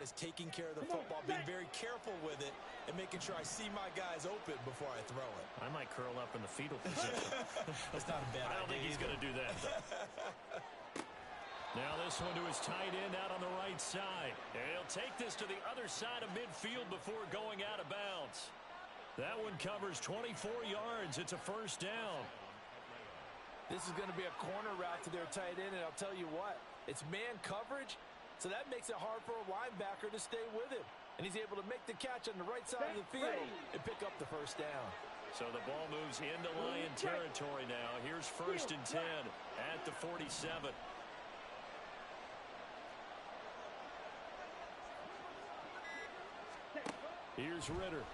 about is taking care of the football, being very careful with it, and making sure I see my guys open before I throw it. I might curl up in the fetal position. That's not a bad idea. I don't think he's going to do that, though. Now this one to his tight end out on the right side. And he'll take this to the other side of midfield before going out of bounds. That one covers 24 yards. It's a first down. This is going to be a corner route to their tight end, and I'll tell you what, it's man coverage, so that makes it hard for a linebacker to stay with him. And he's able to make the catch on the right side of the field and pick up the first down. So the ball moves into Lion territory now. Here's 1st and 10 at the 47. Here's Ritter.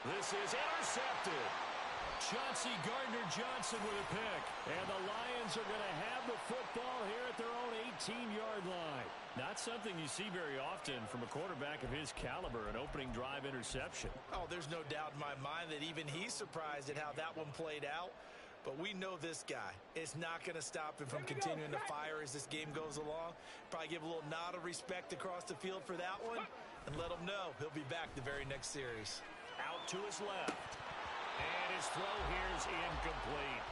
This is intercepted. Chauncey Gardner-Johnson with a pick. And the Lions are going to have the football here at their own 18-yard line. Not something you see very often from a quarterback of his caliber, an opening drive interception. Oh, there's no doubt in my mind that even he's surprised at how that one played out. But we know this guy. It's not going to stop him from continuing to fire as this game goes along. Probably give a little nod of respect across the field for that one and let him know he'll be back the very next series. Out to his left. And his throw here is incomplete.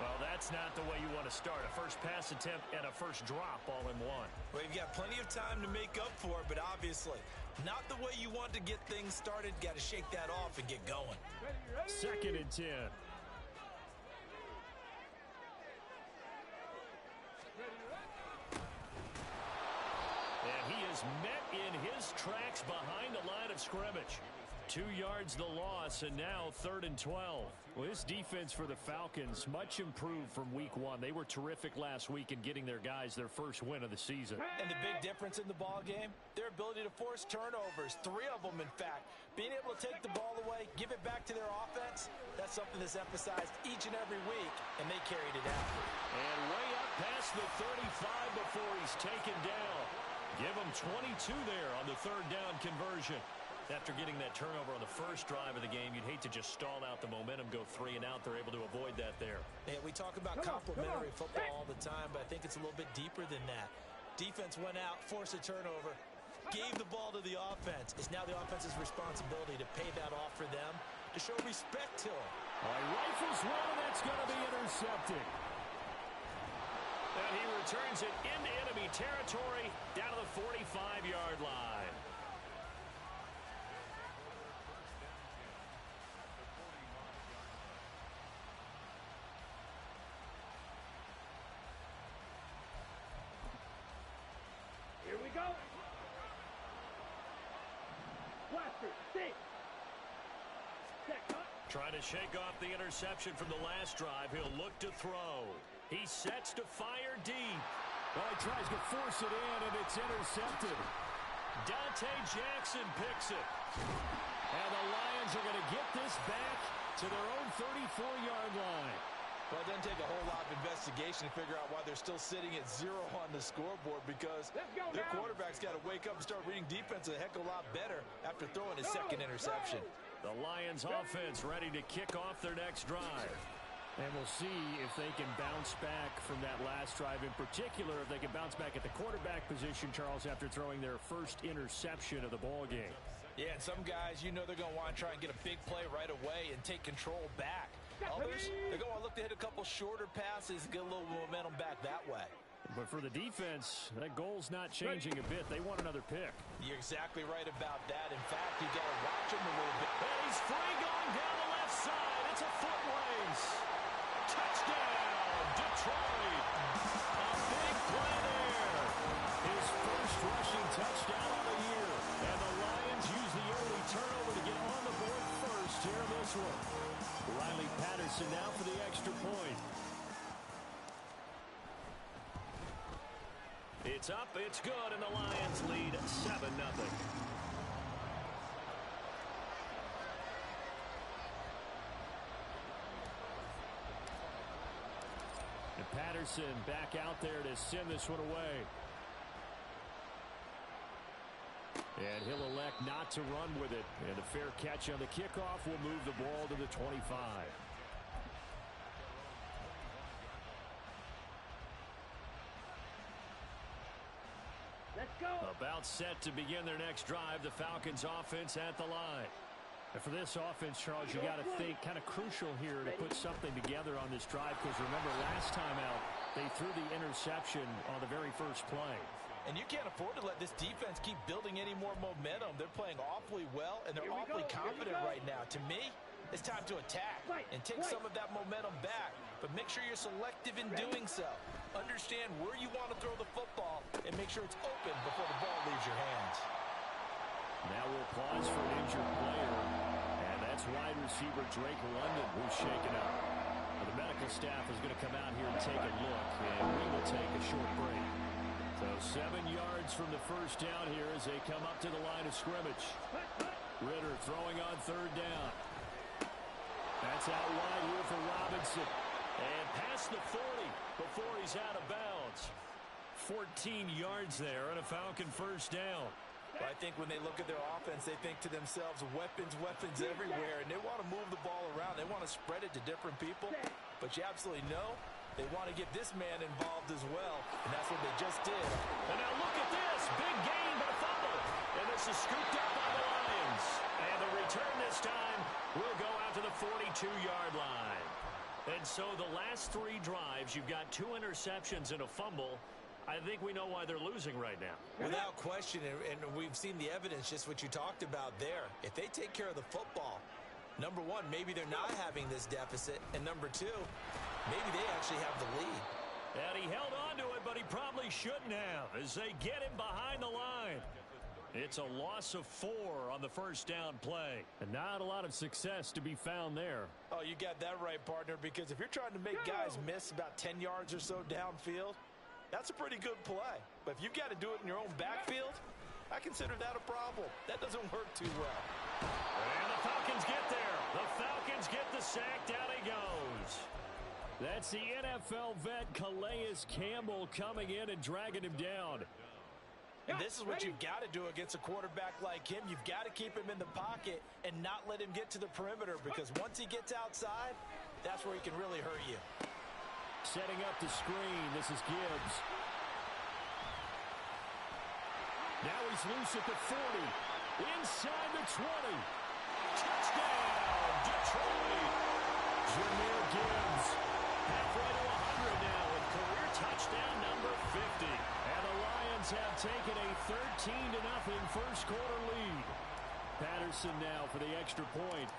Well, that's not the way you want to start. A first pass attempt and a first drop all in one. Well, you've got plenty of time to make up for it, but obviously not the way you want to get things started. Got to shake that off and get going. 2nd and 10. And he is met in his tracks behind the line of scrimmage. 2 yards the loss, and now 3rd and 12. Well, this defense for the Falcons, much improved from week 1. They were terrific last week in getting their guys their first win of the season. And the big difference in the ball game, their ability to force turnovers, 3 of them, in fact. Being able to take the ball away, give it back to their offense, that's something that's emphasized each and every week, and they carried it out. And way up past the 35 before he's taken down. Give him 22 there on the 3rd down conversion. After getting that turnover on the first drive of the game, you'd hate to just stall out the momentum, go 3 and out. They're able to avoid that there. Yeah, we talk about complementary football all the time, but I think it's a little bit deeper than that. Defense went out, forced a turnover, gave the ball to the offense. It's now the offense's responsibility to pay that off for them, to show respect to them. Rifles one, and that's going to be intercepted. And he returns it into enemy territory down to the 45-yard line. Here we go. Blaster, stay. Trying to shake off the interception from the last drive. He'll look to throw. He sets to fire deep. Well, he tries to force it in, and it's intercepted. Dante Jackson picks it. And the Lions are going to get this back to their own 34-yard line. Well, it doesn't take a whole lot of investigation to figure out why they're still sitting at 0 on the scoreboard, because their quarterback's got to wake up and start reading defense a heck of a lot better after throwing his second interception. The Lions offense ready to kick off their next drive. And we'll see if they can bounce back from that last drive, in particular, if they can bounce back at the quarterback position, Charles, after throwing their first interception of the ball game. Yeah, and some guys, you know, they're going to want to try and get a big play right away and take control back. Others, they're going to look to hit a couple shorter passes and get a little momentum back that way. But for the defense, that goal's not changing a bit. They want another pick. You're exactly right about that. In fact, you got to watch him a little bit. And he's free going down the left side. It's a foot race. Touchdown, Detroit. A big play there. His first rushing touchdown of the year. And the Lions use the early turnover to get on the board first here in this one. Riley Patterson now for the extra point. It's up, it's good, and the Lions lead 7-0. And Patterson back out there to send this one away. And he'll elect not to run with it. And a fair catch on the kickoff will move the ball to the 25. Let's go. About set to begin their next drive, the Falcons offense at the line. And for this offense, Charles, you got to think kind of crucial here to put something together on this drive, because remember last time out, they threw the interception on the very first play. And you can't afford to let this defense keep building any more momentum. They're playing awfully well, and they're awfully confident right now. To me, it's time to attack and take some of that momentum back. But make sure you're selective in doing so. Understand where you want to throw the football and make sure it's open before the ball leaves your hands. Now we'll pause for an injured player, and that's wide receiver Drake London, who's shaken up. The medical staff is going to come out here and take a look, and we will take a short break. So 7 yards from the first down here as they come up to the line of scrimmage. Ritter throwing on third down. That's out wide here for Robinson. And past the 40 before he's out of bounds. 14 yards there and a Falcon first down. But I think when they look at their offense, they think to themselves, weapons, weapons everywhere, and they want to move the ball around. They want to spread it to different people, but you absolutely know they want to get this man involved as well, and that's what they just did. And now look at this. Big gain, but a fumble. And this is scooped up by the Lions. And the return this time will go out to the 42-yard line. And so the last 3 drives, you've got 2 interceptions and a fumble. I think we know why they're losing right now. Without question, and we've seen the evidence, just what you talked about there. If they take care of the football, number one, maybe they're not having this deficit, and number two, maybe they actually have the lead. And he held on to it, but he probably shouldn't have as they get him behind the line. It's a loss of 4 on the first down play. And not a lot of success to be found there. Oh, you got that right, partner, because if you're trying to make guys miss about 10 yards or so downfield, that's a pretty good play. But if you've got to do it in your own backfield, I consider that a problem. That doesn't work too well. And the Falcons get there. The Falcons get the sack. Down he goes. That's the NFL vet Calais Campbell coming in and dragging him down. And this is what you've got to do against a quarterback like him. You've got to keep him in the pocket and not let him get to the perimeter, because once he gets outside, that's where he can really hurt you. Setting up the screen. This is Gibbs. Now he's loose at the 40. Inside the 20. Touchdown, Detroit. Jahmyr Gibbs. Halfway to 100 now with career touchdown number 50. And the Lions have taken a 13-0 first quarter lead. Patterson now for the extra point.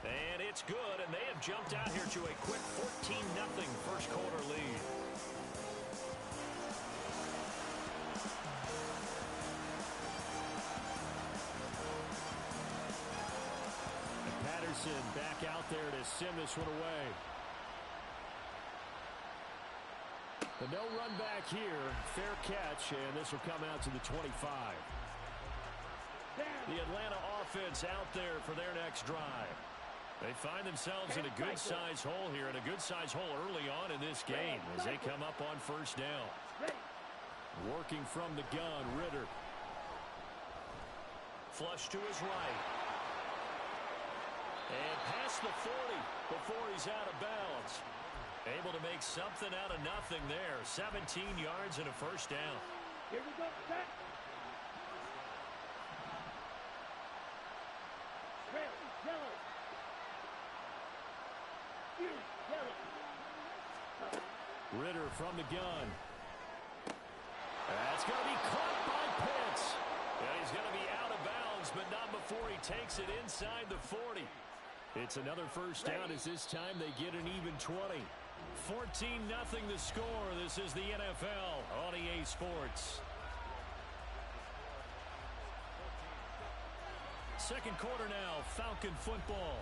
And it's good, and they have jumped out here to a quick 14-0 first quarter lead. And Patterson back out there to send this one away. The no run back here, fair catch, and this will come out to the 25. The Atlanta offense out there for their next drive. They find themselves in a good-sized hole here, and a good-sized hole early on in this game as they come up on first down. Working from the gun, Ritter. Flush to his right. And past the 40 before he's out of bounds. Able to make something out of nothing there. 17 yards and a first down. Here we go, set. Red, yellow. Ritter from the gun. That's going to be caught by Pitts. And he's going to be out of bounds, but not before he takes it inside the 40. It's another first down as this time they get an even 20. 14-0 the score. This is the NFL on EA Sports. Second quarter now, Falcon football,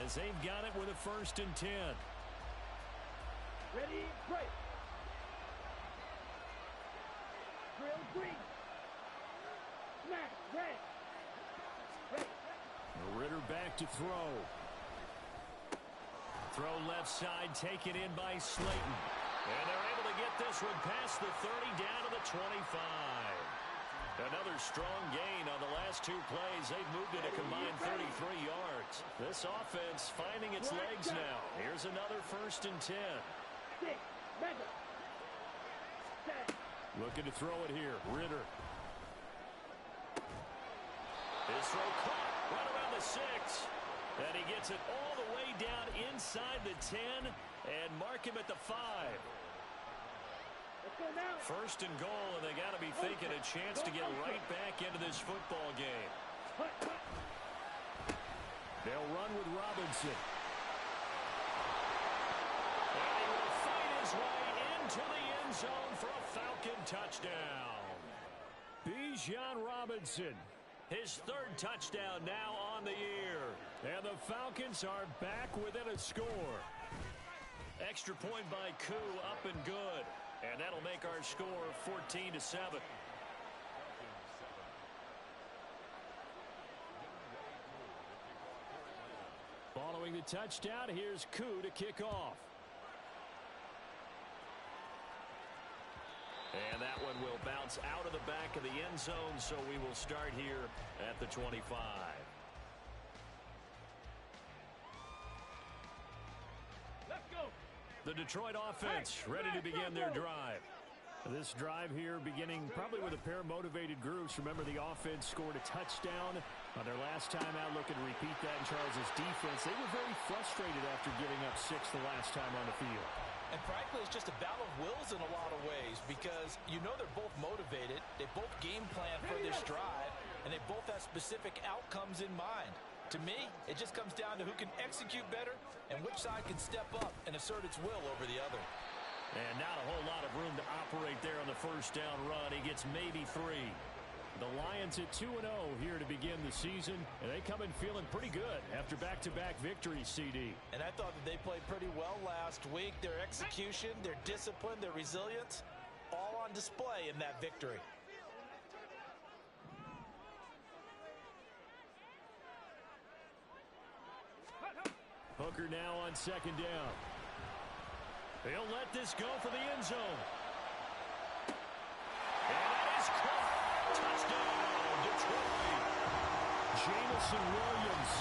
as they've got it with a 1st and 10. Ready, break. Drill green. Smash, red. Ritter back to throw. Throw left side, taken in by Slayton. And they're able to get this one past the 30, down to the 25. Another strong gain on the last 2 plays. They've moved it a combined 33 yards. This offense finding its legs now. Here's another 1st and 10. 6, mega. 7, Looking to throw it here. Ritter. His throw caught right around the 6. And he gets it all the way down inside the 10 and mark him at the 5. Let's go now. First and goal, and they got to be thinking a chance to get right back into this football game. They'll run with Robinson. And he will fight his way into the end zone for a Falcon touchdown. Bijan Robinson, his 3rd touchdown now on the year. And the Falcons are back within a score. Extra point by Koo, up and good. And that'll make our score 14-7. Following the touchdown, here's Koo to kick off. And that one will bounce out of the back of the end zone, so we will start here at the 25. Let's go. The Detroit offense ready to begin their drive. This drive here beginning probably with a pair of motivated groups. Remember, the offense scored a touchdown on their last time out. Looking to repeat that in Charles' defense. They were very frustrated after giving up 6 the last time on the field. And frankly, it's just a battle of wills in a lot of ways because you know they're both motivated. They both game plan for this drive, and they both have specific outcomes in mind. To me, it just comes down to who can execute better and which side can step up and assert its will over the other. And not a whole lot of room to operate there on the first down run. He gets maybe 3. The Lions at 2-0 here to begin the season, and they come in feeling pretty good after back-to-back victories, CD. And I thought that they played pretty well last week. Their execution, their discipline, their resilience, all on display in that victory. Hooker now on 2nd down. He'll let this go for the end zone. And that is caught. Touchdown, Detroit. Jameson Williams,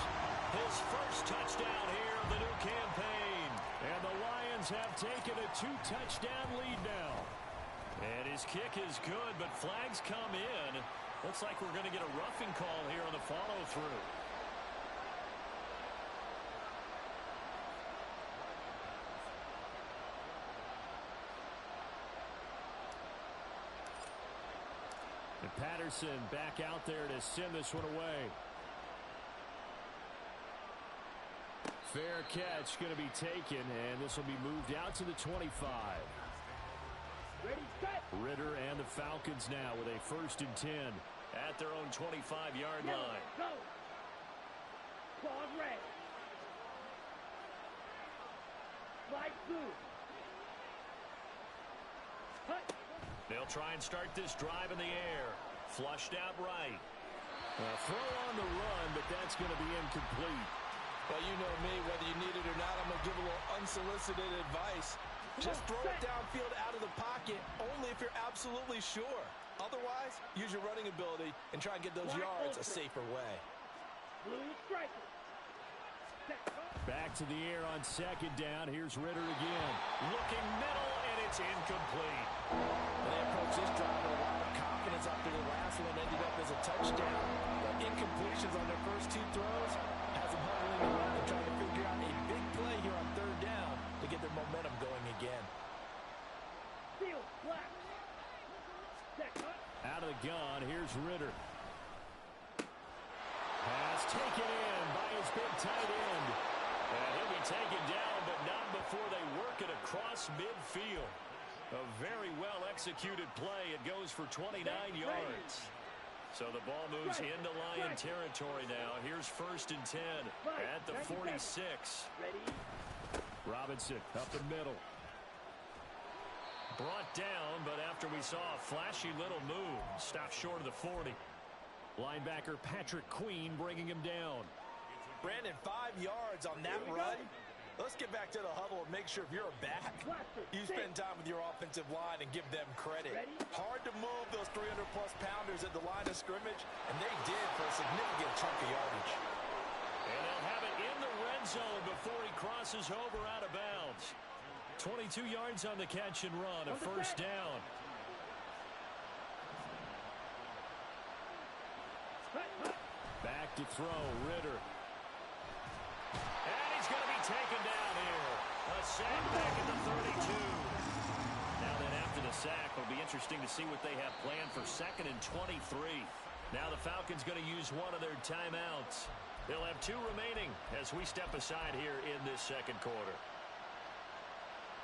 his first touchdown here of the new campaign. And the Lions have taken a 2-touchdown lead now. And his kick is good, but flags come in. Looks like we're going to get a roughing call here on the follow-through. And Patterson back out there to send this one away. Fair catch going to be taken, and this will be moved out to the 25. Ready, set. Ritter and the Falcons now with a 1st and 10 at their own 25-yard line. Go. Claws red. Slide through. Hut. They'll try and start this drive in the air. Flushed out right. Throw on the run, but that's going to be incomplete. Well, you know me, whether you need it or not, I'm going to give a little unsolicited advice. Just throw it downfield out of the pocket only if you're absolutely sure. Otherwise, use your running ability and try and get those yards a safer way. Blue striker. Back to the air on 2nd down. Here's Ritter again. Looking middle, and it's incomplete. They approach this drive with a lot of confidence after the last one ended up as a touchdown. But incompletions on their first 2 throws has them huddling around and trying to figure out a big play here on 3rd down to get their momentum going again. Field flat. Out of the gun, here's Ritter. Pass taken in by his big tight end. And he'll be taken down, but not before they work it across midfield. A very well-executed play. It goes for 29 yards. So the ball moves into Lion territory now. Here's 1st and 10 at the 46. Ready. Robinson up the middle. Brought down, but after we saw a flashy little move, stopped short of the 40. Linebacker Patrick Queen bringing him down. Brandon, 5 yards on that run. Let's get back to the huddle and make sure if you're a back, you spend time with your offensive line and give them credit. Hard to move those 300-plus pounders at the line of scrimmage, and they did for a significant chunk of yardage. And they'll have it in the red zone before he crosses over out of bounds. 22 yards on the catch and run, a 1st down. to throw. Ritter. And he's going to be taken down here. A sack back at the 32. Now then, after the sack, it'll be interesting to see what they have planned for 2nd and 23. Now the Falcons going to use one of their timeouts. They'll have 2 remaining as we step aside here in this 2nd quarter.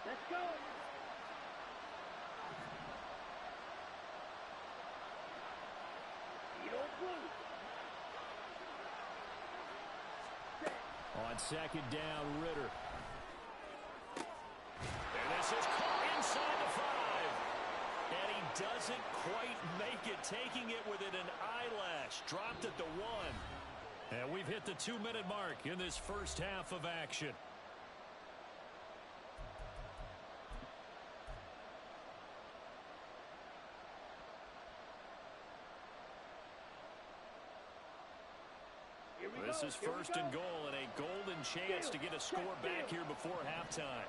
Let's go. On 2nd down, Ritter. And this is caught inside the 5. And he doesn't quite make it, taking it within an eyelash. Dropped at the 1. And we've hit the 2-minute mark in this first half of action. This is 1st and goal and a golden chance to get a score back here before halftime.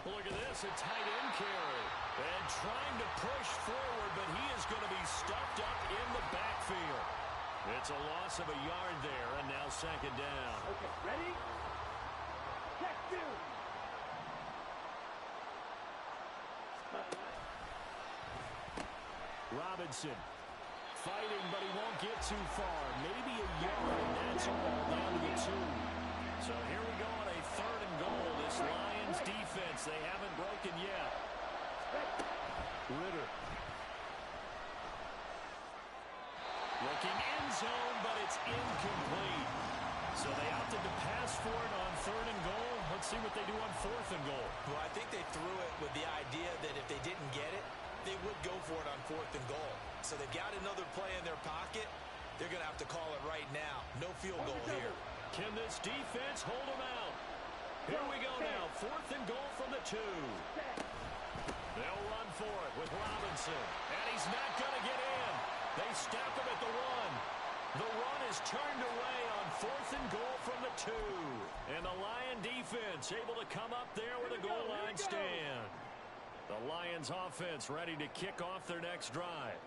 Look at this, a tight end carry. And trying to push forward, but he is going to be stuffed up in the backfield. It's a loss of a yard there, and now 2nd down. Okay, ready? Check 2. Robinson fighting, but he won't get too far. Maybe a yard. That's all down to the 2. So here we go on a 3rd and goal. This Lions defense, they haven't broken yet. Ritter. Looking end zone, but it's incomplete. So they opted to pass for it on 3rd and goal. Let's see what they do on 4th and goal. Well, I think they threw it with the idea that if they didn't get it, they would go for it on 4th and goal. So they've got another play in their pocket. They're going to have to call it right now. No field goal here. Can this defense hold them out? Here we go now. 4th and goal from the 2. They'll run for it with Robinson. And he's not going to get in. They stop him at the 1. The run is turned away on 4th and goal from the 2. And the Lion defense able to come up there with a goal line stand. The Lions offense ready to kick off their next drive.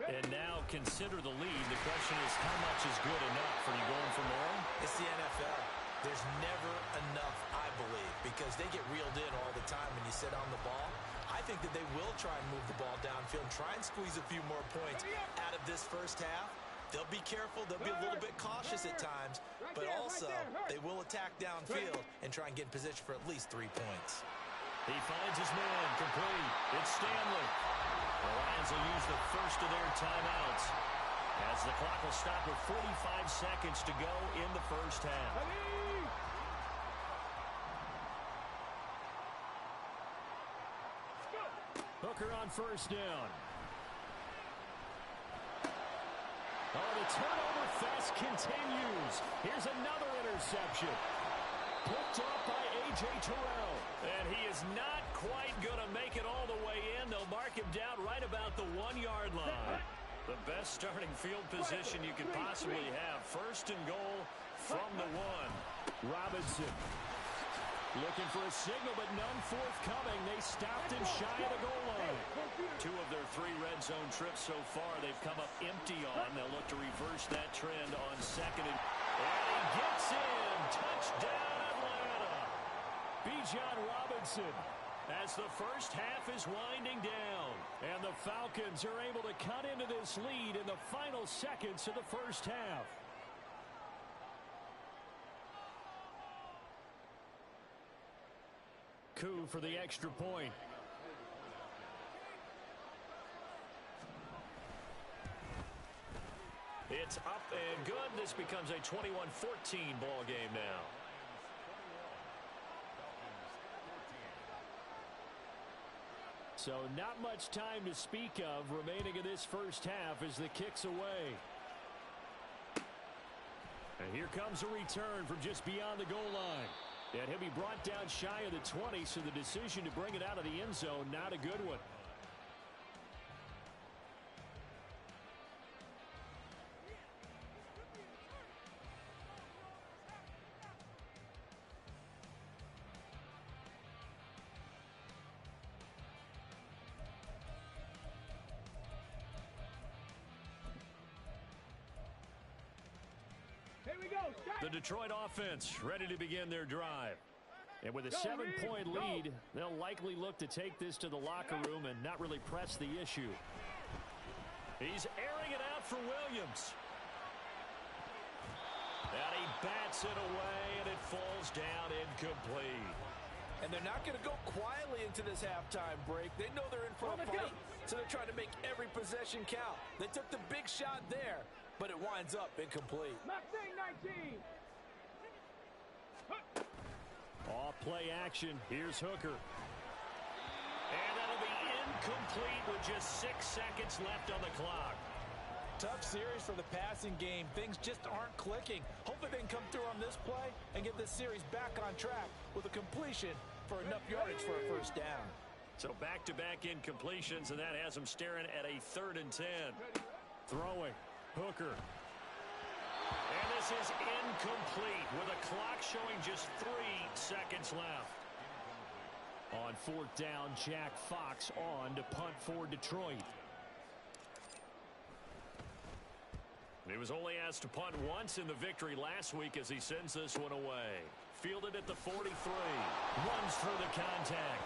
And now consider the lead. The question is, how much is good enough? Are you going for more? It's the NFL. There's never enough, I believe, because they get reeled in all the time when you sit on the ball. I think that they will try and move the ball downfield and try and squeeze a few more points out of this first half. They'll be careful. They'll be a little bit cautious at times, but also they will attack downfield and try and get in position for at least 3 points. He finds his man complete. It's Stanley. The Lions will use the first of their timeouts as the clock will stop with 45 seconds to go in the first half. Hooker on 1st down. Oh, the turnover fest continues. Here's another interception. Picked up by A.J. Terrell. And he is not quite going to make it all the way in. They'll mark him down right about the 1-yard line. The best starting field position you could possibly have. 1st and goal from the 1. Robinson looking for a signal, but none forthcoming. They stopped him shy of the goal line. 2 of their 3 red zone trips so far they've come up empty on. They'll look to reverse that trend on 2nd. And he gets in. Touchdown. Bijan Robinson as the first half is winding down. And the Falcons are able to cut into this lead in the final seconds of the first half. Coup for the extra point. It's up and good. This becomes a 21-14 ball game now. So not much time to speak of remaining in this first half as the kick's away. And here comes a return from just beyond the goal line. And he'll be brought down shy of the 20, so the decision to bring it out of the end zone, not a good one. The Detroit offense ready to begin their drive. And with a 7-point lead, they'll likely look to take this to the locker room and not really press the issue. He's airing it out for Williams. And he bats it away, and it falls down incomplete. And they're not going to go quietly into this halftime break. They know they're in for a fight, so they're trying to make every possession count. They took the big shot there, but it winds up incomplete. Mustang 19. Off play action. Here's Hooker. And that'll be incomplete with just 6 seconds left on the clock. Tough series for the passing game. Things just aren't clicking. Hopefully they can come through on this play and get this series back on track with a completion for enough yardage for a first down. So back-to-back incompletions, and that has them staring at a 3rd and 10. Throwing. Hooker. And this is incomplete with a clock showing just 3 seconds left. On 4th down, Jack Fox on to punt for Detroit. He was only asked to punt once in the victory last week as he sends this one away. Fielded at the 43. Runs through the contact.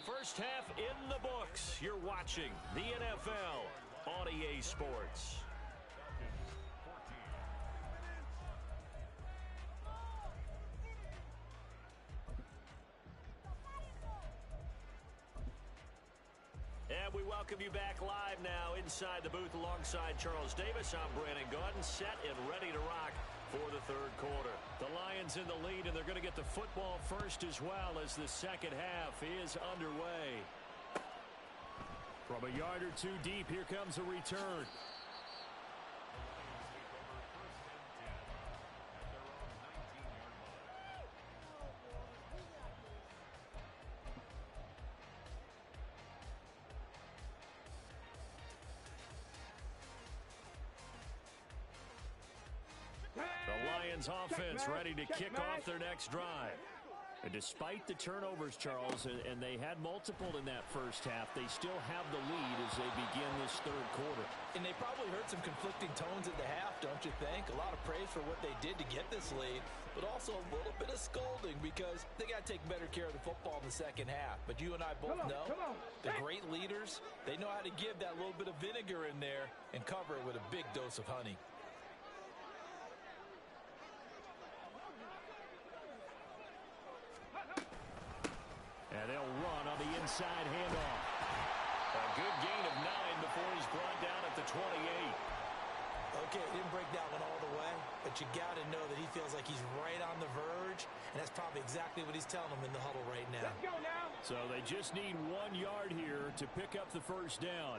First half in the books. You're watching the NFL on EA Sports. And we welcome you back live now inside the booth alongside Charles Davis. I'm Brandon Gaudin, set and ready to rock for the 3rd quarter. The Lions in the lead, and they're going to get the football first as well as the second half is underway. From a yard or two deep, here comes a return. Offense ready to kick off their next drive. And despite the turnovers, Charles, and they had multiple in that first half, they still have the lead as they begin this 3rd quarter. And they probably heard some conflicting tones at the half, don't you think? A lot of praise for what they did to get this lead, but also a little bit of scolding because they got to take better care of the football in the second half. But you and I both know the great leaders, they know how to give that little bit of vinegar in there and cover it with a big dose of honey. And they'll run on the inside handoff. A good gain of 9 before he's brought down at the 28. Okay, didn't break that one all the way, but you got to know that he feels like he's right on the verge, and that's probably exactly what he's telling them in the huddle right now. Let's go now. So they just need 1 yard here to pick up the first down.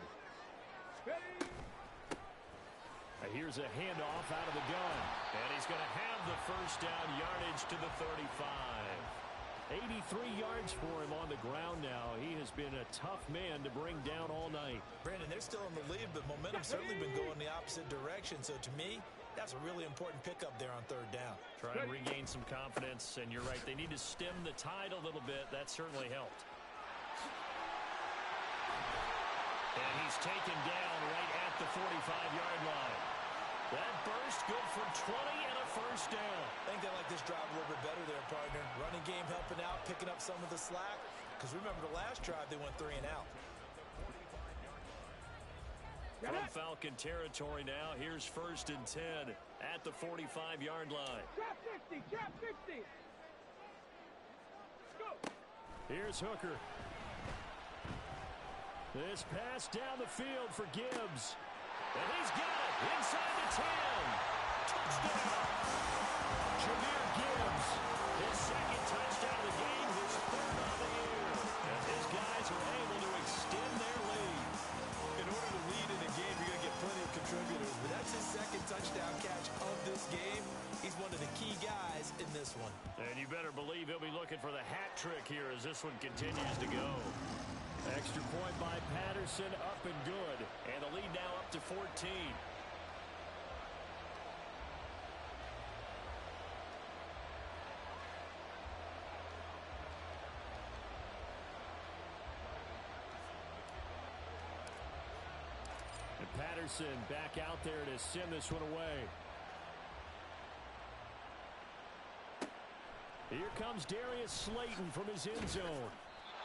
Here's a handoff out of the gun. And he's going to have the first down yardage to the 35. 83 yards for him on the ground now. He has been a tough man to bring down all night. Brandon, they're still in the lead, but momentum's certainly been going the opposite direction. So to me, that's a really important pickup there on 3rd down. Try and regain some confidence, and you're right. They need to stem the tide a little bit. That certainly helped. And he's taken down right at the 45-yard line. That burst good for 20 and a first down. I think they like this drive a little bit better there, partner. Running game helping out, picking up some of the slack. Because remember the last drive, they went 3 and out. From Falcon territory now, here's 1st and 10 at the 45-yard line. Trap 50, trap 50. Go. Here's Hooker. This pass down the field for Gibbs. And he's got it inside the 10. Touchdown. Jahmyr Gibbs, his 2nd touchdown of the game, his 3rd of the year. And his guys are able to extend their lead. In order to lead in a game, you're going to get plenty of contributors. But that's his 2nd touchdown catch of this game. He's one of the key guys in this one. And you better believe he'll be looking for the hat trick here as this one continues to go. Extra point by Patterson, up and good. And the lead now up to 14. And Patterson back out there to send this one away. Here comes Darius Slayton from his end zone.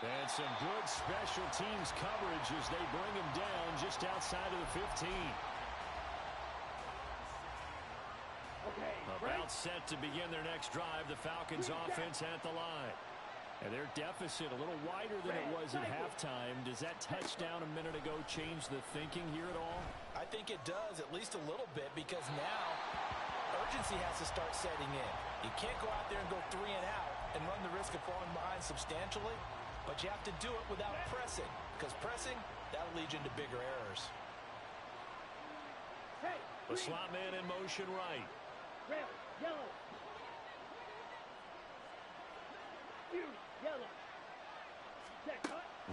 And some good special teams coverage as they bring him down just outside of the 15. About set to begin their next drive, the Falcons offense at the line. And their deficit a little wider than it was at halftime. Does that touchdown a minute ago change the thinking here at all? I think it does, at least a little bit, because now urgency has to start setting in. You can't go out there and go 3 and out and run the risk of falling behind substantially, but you have to do it without pressing, because pressing, that'll lead you into bigger errors. The slot man in motion right. Red, yellow. Yellow.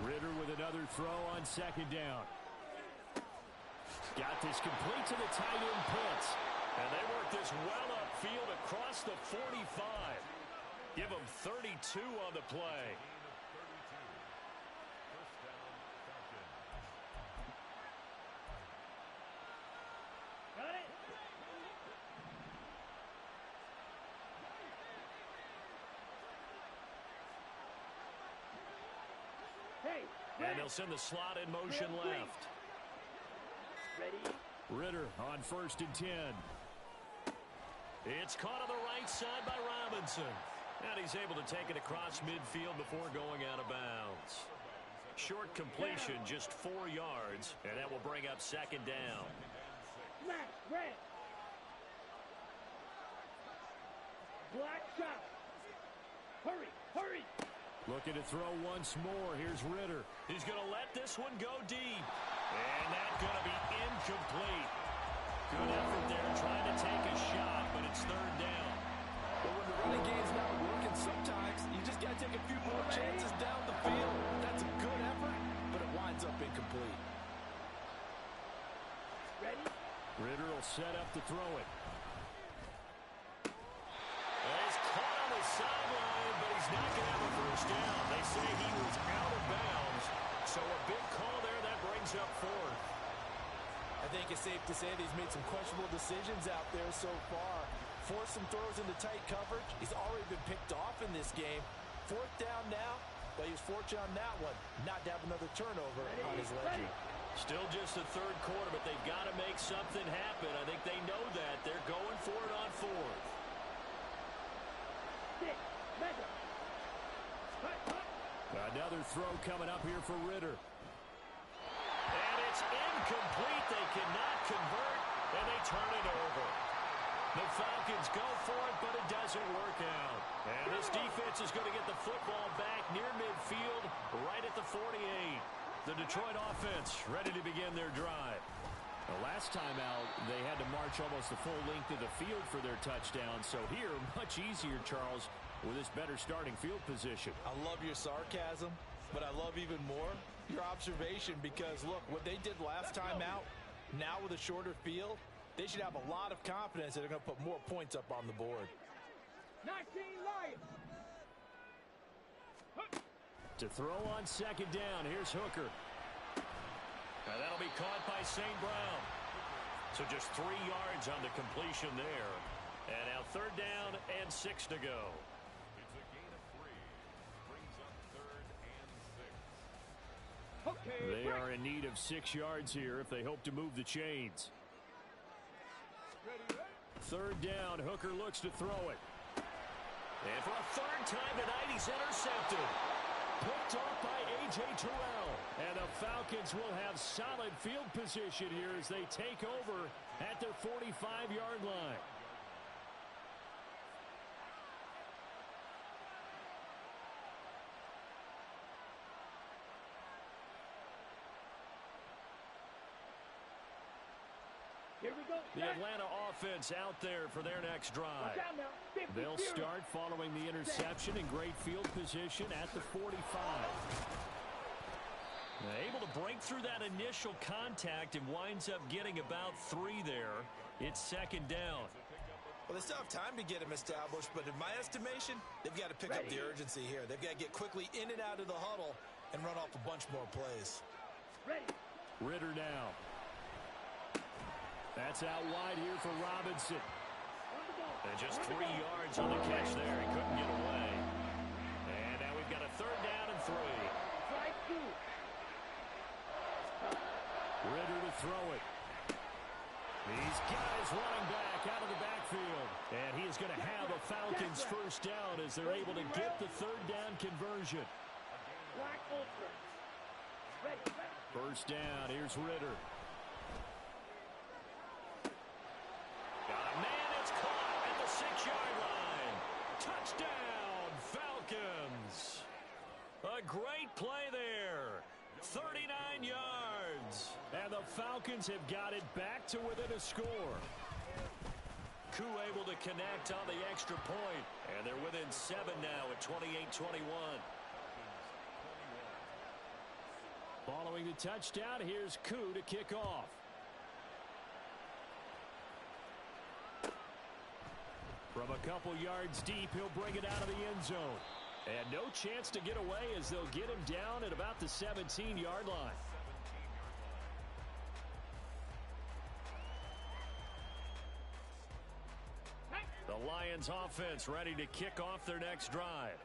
Ridder with another throw on second down. Got this complete to the tight end Pitts. And they work this well upfield across the 45. Give them 32 on the play. Got it. And they'll send the slot in motion left. Ready. Ridder on 1st and 10. It's caught on the right side by Robinson. And he's able to take it across midfield before going out of bounds. Short completion, just 4 yards, and that will bring up second down. Black, red. Black shot. Hurry, hurry. Looking to throw once more. Here's Ridder. He's going to let this one go deep. And that's going to be incomplete. Good effort there trying to take a shot, but it's third down. But when the running game's not working, sometimes you just got to take a few more chances down the field. That's a good effort, but it winds up incomplete. Ready? Ridder will set up to throw it. He's caught on the sideline, but he's not going to have a first down. They say he was out of bounds, so a big call there that brings up 4th. I think it's safe to say that he's made some questionable decisions out there so far. Forced some throws into tight coverage. He's already been picked off in this game. 4th down now, but he was fortunate on that one not to have another turnover on his ledger. Still just the 3rd quarter, but they've got to make something happen. I think they know that. They're going for it on 4th. Another throw coming up here for Ridder. And it's incomplete. They cannot convert, and they turn it over. The Falcons go for it, but it doesn't work out. And this defense is going to get the football back near midfield, right at the 48. The Detroit offense ready to begin their drive. The last time out, they had to march almost the full length of the field for their touchdown. So here, much easier, Charles, with this better starting field position. I love your sarcasm, but I love even more your observation because, look, what they did last time out, now with a shorter field, they should have a lot of confidence that they're going to put more points up on the board. 19 Lions. To throw on second down, here's Hooker. And that'll be caught by St. Brown. So just 3 yards on the completion there. And now 3rd down and 6 to go. It's a gain of 3. Brings up 3rd and 6. Okay. They are in need of 6 yards here if they hope to move the chains. 3rd down, Hooker looks to throw it. And for a 3rd time tonight, he's intercepted. Picked off by A.J. Terrell. And the Falcons will have solid field position here as they take over at their 45-yard line. Here we go. The Atlanta offense out there for their next drive. Watch out now. 50, They'll start following the interception in great field position at the 45. Able to break through that initial contact and winds up getting about 3 there. It's 2nd down. Well, they still have time to get him established, but in my estimation, they've got to pick up the urgency here. They've got to get quickly in and out of the huddle and run off a bunch more plays. Ready. Ridder now. That's out wide here for Robinson. And just 3 yards on the catch there. He couldn't get away. And now we've got a 3rd down and 3. Ritter to throw it. He's got his running back out of the backfield. And he is going to have a Falcons 1st down as they're able to get the 3rd down conversion. 1st down. Here's Ritter. Got a man. It's caught at the 6-yard line. Touchdown, Falcons. A great play there. 39 yards. And the Falcons have got it back to within a score. Koo able to connect on the extra point. And they're within 7 now at 28-21. Following the touchdown, here's Koo to kick off. From a couple yards deep, he'll bring it out of the end zone. And no chance to get away as they'll get him down at about the 17-yard line. The Lions offense ready to kick off their next drive.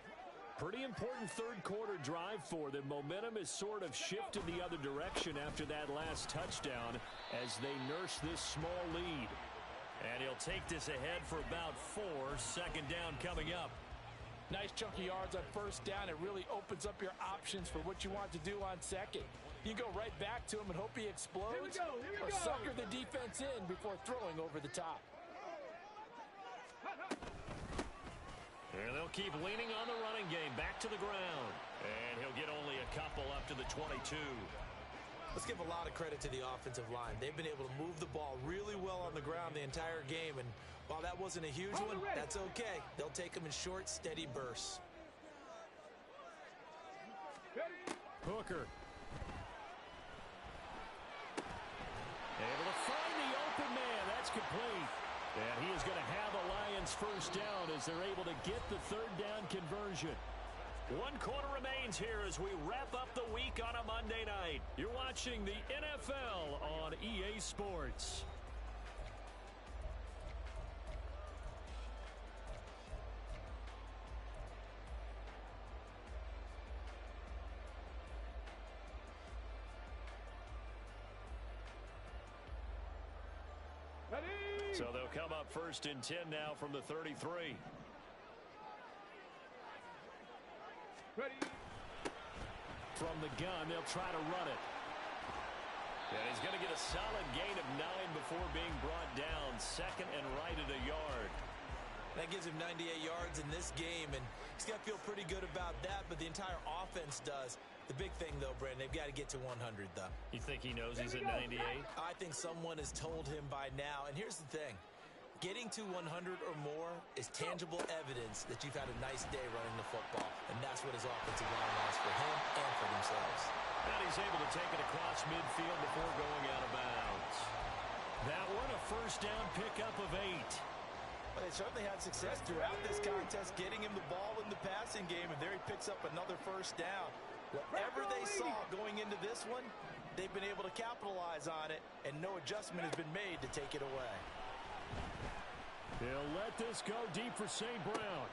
Pretty important 3rd quarter drive for them. Momentum has sort of shifted the other direction after that last touchdown as they nurse this small lead. And he'll take this ahead for about 4. 2nd down coming up. Nice chunky yards on 1st down. It really opens up your options for what you want to do on 2nd. You can go right back to him and hope he explodes, or sucker the defense in before throwing over the top. And they'll keep leaning on the running game back to the ground. And he'll get only a couple up to the 22. Let's give a lot of credit to the offensive line. They've been able to move the ball really well on the ground the entire game. And while that wasn't a huge one, that's okay. They'll take them in short, steady bursts. Hooker. Able to find the open man. That's complete. And he is going to have a Lions 1st down as they're able to get the 3rd down conversion. 1 quarter remains here as we wrap up the week on a Monday night. You're watching the NFL on EA Sports. So they'll come up 1st and 10 now from the 33. Ready. From the gun, they'll try to run it. And he's going to get a solid gain of 9 before being brought down. 2nd and right at a yard. That gives him 98 yards in this game, and he's got to feel pretty good about that, but the entire offense does. The big thing, though, Brandon, they've got to get to 100, though. You think he knows he's at 98? I think someone has told him by now, and here's the thing. Getting to 100 or more is tangible evidence that you've had a nice day running the football, and that's what his offensive line wants for him and for themselves. And he's able to take it across midfield before going out of bounds. That one, a 1st down pickup of 8. Well, they certainly had success throughout this contest, getting him the ball in the passing game, and there he picks up another 1st down. Whatever they saw going into this one, they've been able to capitalize on it, and no adjustment has been made to take it away. They'll let this go deep for St. Brown.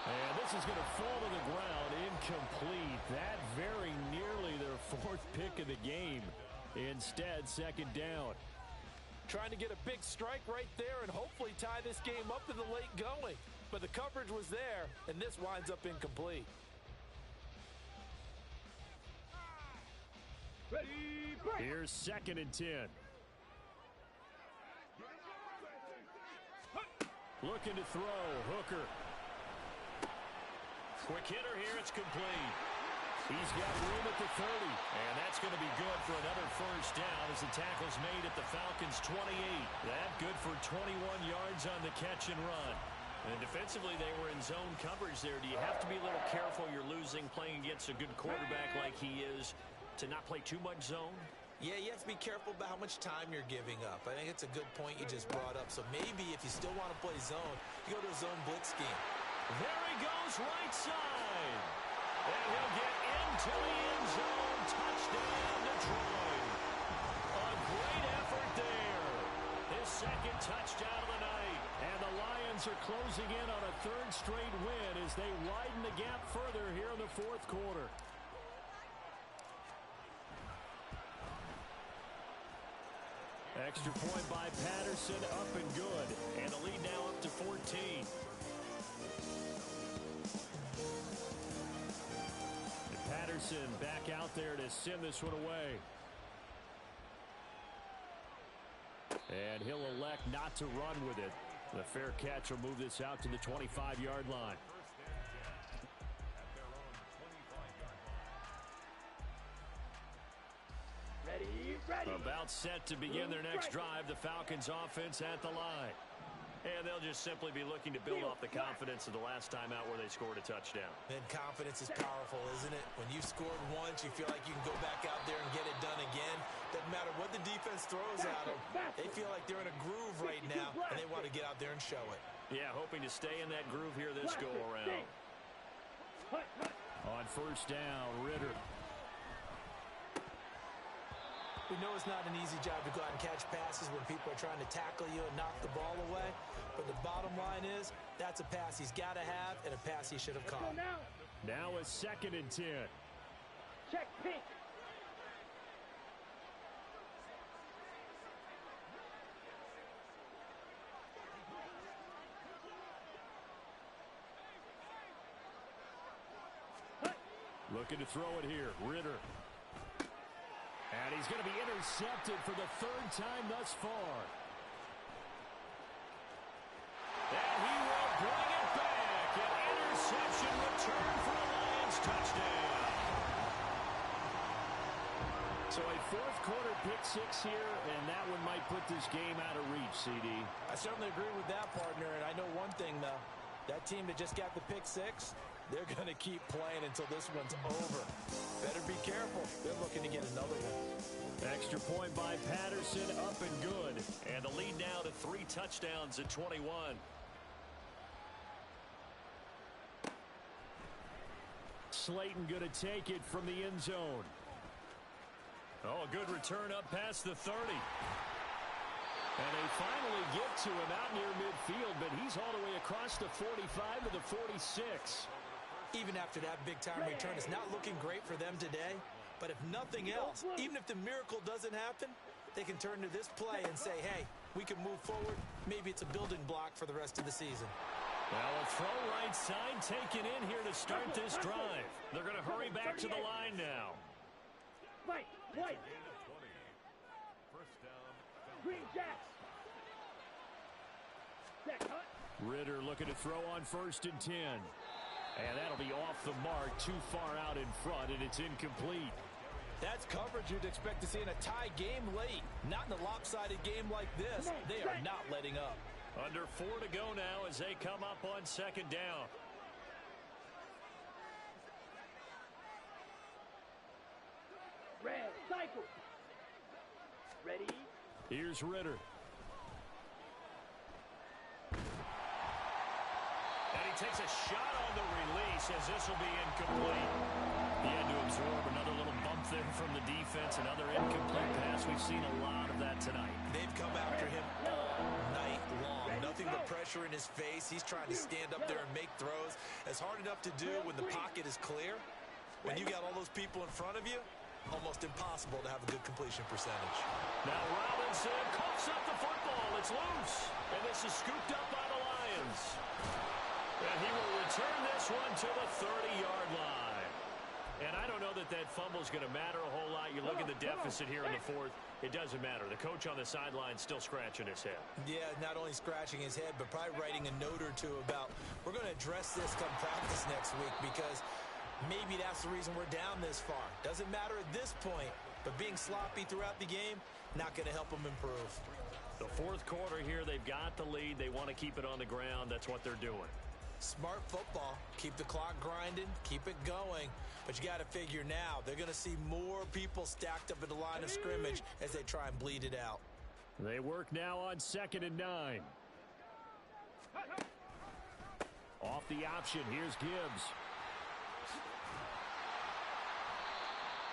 And this is going to fall to the ground incomplete. That very nearly their 4th pick of the game. Instead, 2nd down. Trying to get a big strike right there and hopefully tie this game up in the late going. But the coverage was there, and this winds up incomplete. Ready, break. Here's 2nd and 10. Looking to throw. Hooker. Quick hitter here. It's complete. He's got room at the 30. And that's going to be good for another 1st down as the tackle's made at the Falcons' 28. That good for 21 yards on the catch and run. And defensively, they were in zone coverage there. Do you have to be a little careful? You're losing playing against a good quarterback like he is to not play too much zone? Yeah, you have to be careful about how much time you're giving up. I think it's a good point you just brought up. So maybe if you still want to play zone, you go to a zone blitz scheme. There he goes, right side. And he'll get into the end zone. Touchdown, Detroit. A great effort there. touchdown of the night. And the Lions are closing in on a third straight win as they widen the gap further here in the fourth quarter. Extra point by Patterson, up and good. And the lead now up to 14. And Patterson back out there to send this one away. And he'll elect not to run with it. The fair catch will move this out to the 25-yard line. About set to begin their next drive, the Falcons offense at the line. And they'll just simply be looking to build off the confidence of the last time out where they scored a touchdown. And confidence is powerful, isn't it? When you've scored once, you feel like you can go back out there and get it done again. Doesn't matter what the defense throws at them. They feel like they're in a groove right now, and they want to get out there and show it. Yeah, hoping to stay in that groove here this go-around. On first down, Ridder. We know it's not an easy job to go out and catch passes when people are trying to tackle you and knock the ball away. But the bottom line is, that's a pass he's got to have and a pass he should have caught. Now a 2nd and 10. Check pink. Looking to throw it here, Ridder. And he's going to be intercepted for the 3rd time thus far. And he will bring it back. An interception return for a Lions touchdown. So a 4th quarter pick 6 here, and that one might put this game out of reach, CD. I certainly agree with that, partner, and I know one thing, though. That team that just got the pick 6, they're going to keep playing until this one's over. Better be careful. They're looking to get another one. Extra point by Patterson, up and good. And the lead now to 3 touchdowns at 21. Slayton going to take it from the end zone. Oh, a good return up past the 30. And they finally get to him out near midfield, but he's all the way across the 45 to the 46. Even after that big-time return, it's not looking great for them today. But if nothing else, even if the miracle doesn't happen, they can turn to this play and say, hey, we can move forward. Maybe it's a building block for the rest of the season. Well, a throw right side taken in here to start this drive. They're going to hurry back to the line now. White. Green Jacks. Ridder looking to throw on 1st and 10. And that'll be off the mark, too far out in front, and it's incomplete. That's coverage you'd expect to see in a tie game late. Not in a lopsided game like this. They are not letting up. Under 4 to go now as they come up on 2nd down. Red cycle. Ready? Here's Ridder. And he takes a shot on the release as this will be incomplete. He had to absorb another little bump there from the defense. Another incomplete pass. We've seen a lot of that tonight. They've come after him all night long. Nothing but pressure in his face. He's trying to stand up there and make throws. It's hard enough to do when the pocket is clear. When you got all those people in front of you, almost impossible to have a good completion percentage. Now Robinson coughs up the football. It's loose. And this is scooped up by the Lions. And he will return this one to the 30-yard line. And I don't know that that fumble is going to matter a whole lot. You look at the deficit here in the 4th. It doesn't matter. The coach on the sideline still scratching his head. Yeah, not only scratching his head, but probably writing a note or two about, we're going to address this come practice next week because maybe that's the reason we're down this far. Doesn't matter at this point, but being sloppy throughout the game, not going to help them improve. The 4th quarter here, they've got the lead. They want to keep it on the ground. That's what they're doing. Smart football. Keep the clock grinding. Keep it going. But you got to figure now, they're going to see more people stacked up at the line of scrimmage as they try and bleed it out. They work now on 2nd and 9. Off the option, here's Gibbs.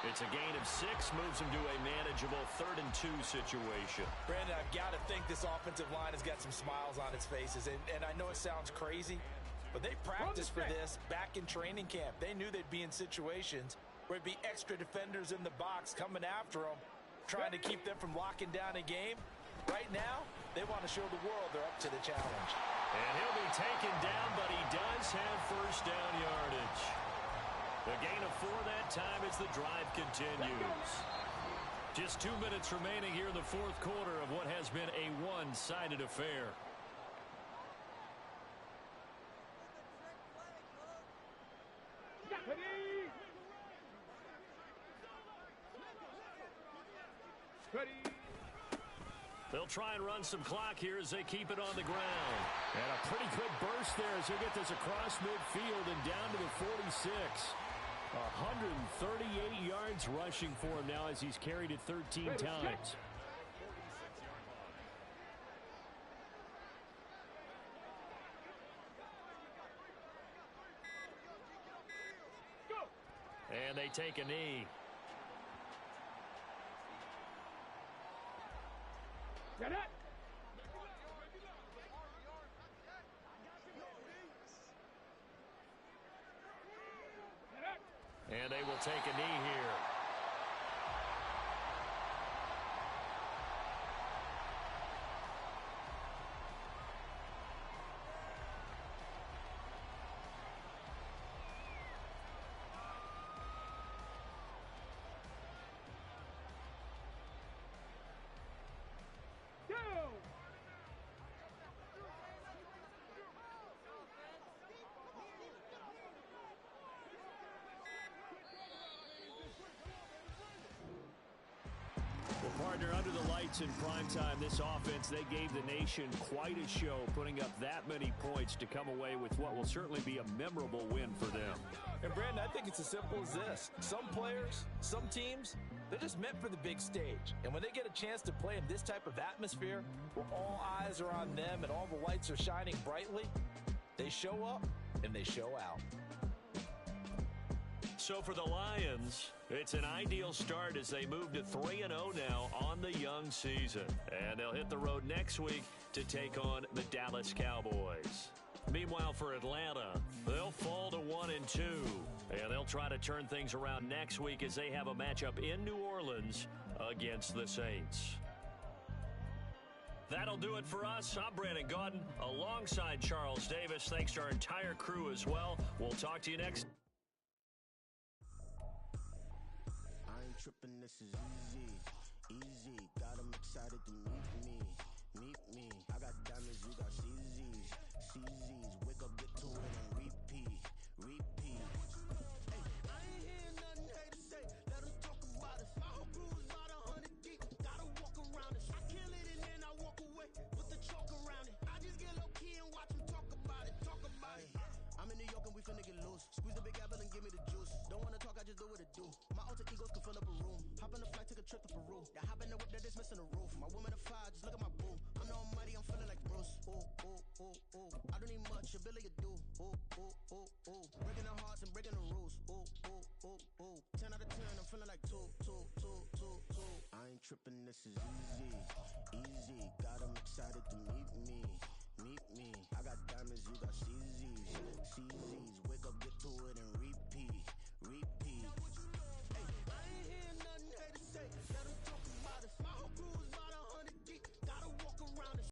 It's a gain of 6, moves them to a manageable 3rd and 2 situation. Brandon, I've got to think this offensive line has got some smiles on its faces. And I know it sounds crazy, but they practiced for this back in training camp. They knew they'd be in situations where it'd be extra defenders in the box coming after them, trying to keep them from locking down a game. Right now, they want to show the world they're up to the challenge. And he'll be taken down, but he does have first down yardage. The gain of 4 that time as the drive continues. Just 2 minutes remaining here in the 4th quarter of what has been a one-sided affair. They'll try and run some clock here as they keep it on the ground. And a pretty good burst there as he'll get this across midfield and down to the 46. 138 yards rushing for him now as he's carried it 13 times. And they take a knee. And they will take a knee here. Partner, under the lights in primetime, this offense, they gave the nation quite a show, putting up that many points to come away with what will certainly be a memorable win for them. And Brandon, I think it's as simple as this. Some players, some teams, they're just meant for the big stage. And when they get a chance to play in this type of atmosphere, where all eyes are on them and all the lights are shining brightly, they show up and they show out. So for the Lions, it's an ideal start as they move to 3-0 now on the young season. And they'll hit the road next week to take on the Dallas Cowboys. Meanwhile, for Atlanta, they'll fall to 1-2. And they'll try to turn things around next week as they have a matchup in New Orleans against the Saints. That'll do it for us. I'm Brandon Gaudin alongside Charles Davis. Thanks to our entire crew as well. We'll talk to you next. Tripping, this is easy, got them excited to meet me, I got diamonds, you got CZs, wake up, get to it and repeat, hey, I ain't hear nothing haters say, let them talk about us, my whole crew is about 100 deep, gotta walk around it, I kill it and then I walk away, with the chalk around it, I just get low key and watch them talk about it, I'm in New York and we finna get loose, squeeze the big apple and give me the juice, don't wanna talk, I just do what it do, my alter egos can fill up a room. Hop on the flight, take a trip to Peru. Yeah, hop in the whip that is missing the roof. My woman a fire, just look at my boo. I'm the almighty, I'm feeling like Bruce. Ooh. I don't need much, ability to do. Ooh. Breaking the hearts and breaking the rules. Ooh. 10 out of 10, I'm feeling like two. I ain't tripping, this is easy. Got them excited to meet me. I got diamonds, you got CZs. Wake up, get to it and repeat.